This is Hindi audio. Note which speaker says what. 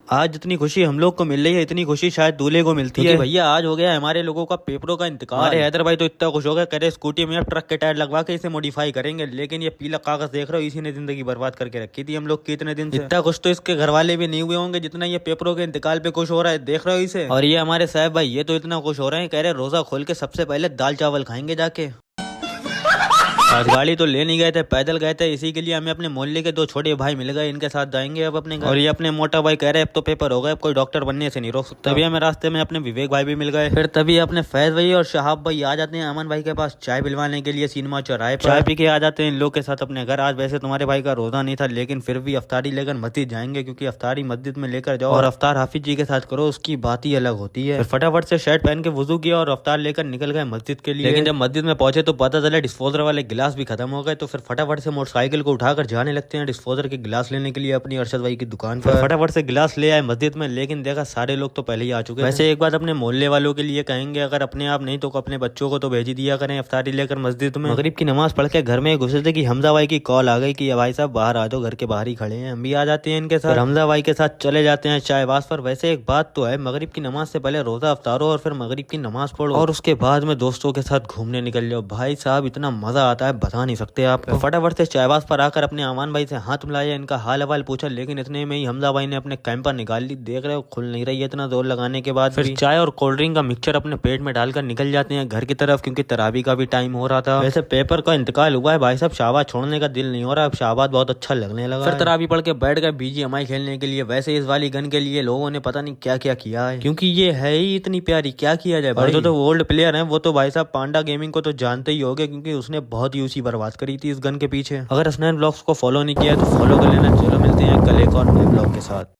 Speaker 1: आज जितनी खुशी हम लोग को मिल रही है इतनी खुशी शायद दूल्हे को मिलती है। भैया आज हो गया हमारे लोगों का पेपरों का इंतकाल। हमारे हैदर भाई तो इतना खुश हो गया, कह रहे स्कूटी में अब ट्रक के टायर लगवा के इसे मॉडिफाई करेंगे। लेकिन ये पीला कागज देख रहे हो, इसी ने जिंदगी बर्बाद करके रखी थी हम लोग की इतने दिन से। इतना खुश तो इसके घर वाले भी नहीं हुए होंगे जितना ये पेपरों के इंतकाल पे खुश हो रहा है, देख रहे हो इसे। और ये हमारे साहब भाई ये तो इतना खुश हो रहे हैं, कह रहे रोजा खोल के सबसे पहले दाल चावल खाएंगे जाके। आज गाड़ी तो ले नहीं गए थे, पैदल गए थे, इसी के लिए हमें अपने मोहल्ले के दो छोटे भाई मिल गए, इनके साथ जाएंगे अब अपने घर। और ये अपने मोटा भाई कह रहे अब तो पेपर हो गए, अब कोई डॉक्टर बनने से नहीं रोक सकता। तभी हमें रास्ते में अपने विवेक भाई भी मिल गए। फिर तभी अपने फैज भाई और शहाब भाई आ जाते हैं अमन भाई के पास चाय पिलवाने के लिए सिनेमा चौराहे पर। चाय पी के आ जाते हैं इन लोग के साथ अपने घर। आज वैसे तुम्हारे भाई का रोजा नहीं था, लेकिन फिर भी अफ्तारी लेकर मस्जिद जाएंगे, क्योंकि अफ्तारी मस्जिद में लेकर जाओ और अफ्तार हाफिज जी के साथ करो, उसकी बात ही अलग होती है। फटाफट से शर्ट पहन के वुजू किया और अफ्तार लेकर निकल गए मस्जिद के लिए। लेकिन जब मस्जिद में पहुंचे तो पता चला डिस्पोजर वाले गिलास भी खत्म हो गए, तो फिर फटाफट से मोटरसाइकिल को उठाकर जाने लगते हैं डिस्पोजर के गिलास लेने के लिए अपनी अरशद भाई की दुकान पर। फटाफट से गिलास ले आए मस्जिद में, लेकिन देखा सारे लोग तो पहले ही आ चुके हैं। वैसे एक बात अपने मोहल्ले वालों के लिए कहेंगे, अगर अपने आप नहीं तो अपने बच्चों को तो भेज दिया करें अफ्तारी लेकर मस्जिद में। मगरिब की नमाज पढ़ के घर में घुसे थे कि हमजा भाई की कॉल आ गई कि भाई साहब बाहर आ जाओ, घर के बाहर ही खड़े हैं। हम भी आ जाते हैं इनके साथ, हमजा भाई के साथ चले जाते हैं चायवास पर। वैसे एक बात तो है, मगरिब की नमाज से पहले रोजा अफ्तारो और फिर मगरिब की नमाज पढ़ो और उसके बाद में दोस्तों के साथ घूमने निकल जाओ। भाई साहब इतना मजा आता है बता नहीं सकते आपको। फटाफट से चायवास पर आकर अपने अमान भाई से हाथ मिलाया, इनका हाल हवाल पूछा, लेकिन इतने में ही हमजा भाई ने अपने कैंपर निकाल ली। देख रहे हो खुल नहीं रही है इतना जोर लगाने के बाद। फिर चाय और कोल्ड ड्रिंक का मिक्सचर अपने पेट में डालकर निकल जाते हैं घर की तरफ, क्योंकि तरावी का भी टाइम हो रहा था। वैसे पेपर का इंतकाल हुआ है भाई साहब, शाहबाद छोड़ने का दिल नहीं हो रहा, अब शाहबाद बहुत अच्छा लगने लगा। फिर तरावी पढ़ के बैठ गए BGMI खेलने के लिए। वैसे इस वाली गन के लिए लोगों ने पता नहीं क्या क्या किया है, क्योंकि ये है ही इतनी प्यारी, क्या किया जाए। और जो तो ओल्ड प्लेयर है वो तो भाई साहब पांडा गेमिंग को तो जानते ही होंगे, क्योंकि उसने बहुत यूसी बर्बाद करी थी इस गन के पीछे। अगर स्नैन ब्लॉग्स को फॉलो नहीं किया तो फॉलो कर लेना। चलो मिलते हैं कल एक और नए ब्लॉग के साथ।